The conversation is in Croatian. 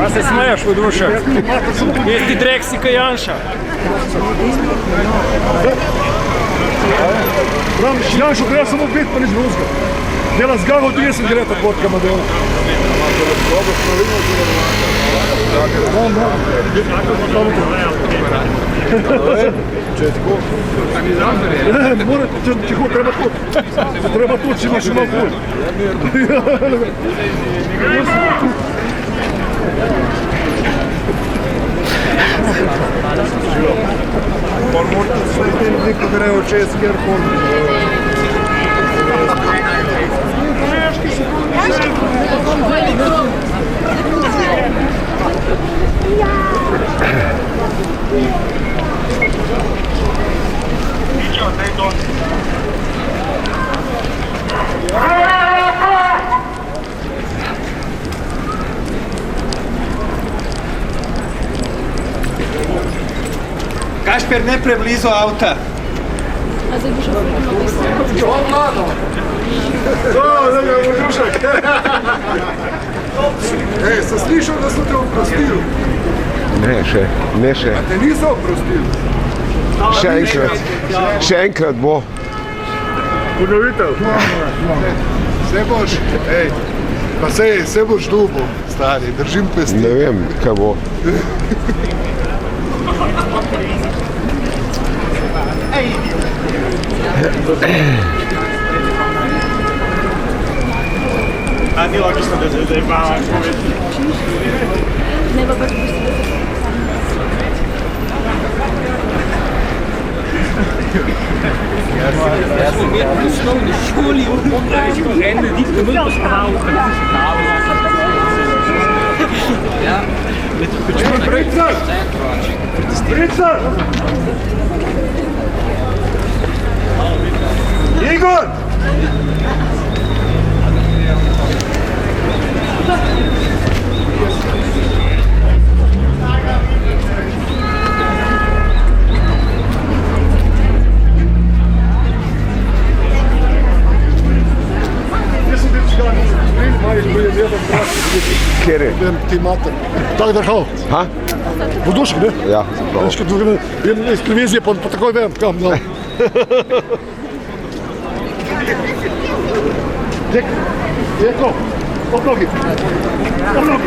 Pa se smeješ u duša. Jesi ti Dreksika Janša? Janšu, treba samo biti, pa nič bruzga. Dela zgago 30 greta potkama dela. Treba tu, či imaš imao put. On možda sve te neko grejo česker fond. Kašper, ne preblizu auta. Sam slišao da sam te oprostio. Ne še. A te nisem oprostil. Še enkrat bo. Ponovitev. Se boš, pa se boš dubo, stari, držim pesti. Ne vem, kaj bo. A ni logično da je mala povijest. Nema baš pusti da se Ja sam u jednom osnovnoj školi u ene dikta mrtvo spravo u Ja. Pricar! Pricar! Igor! Kjer je? Ti mater. Tak držal. Ha? Vodušek, ne? Ja, prav. Iz televizije pa takoj vem, kam da. Djeko, od nogi. Od nogi.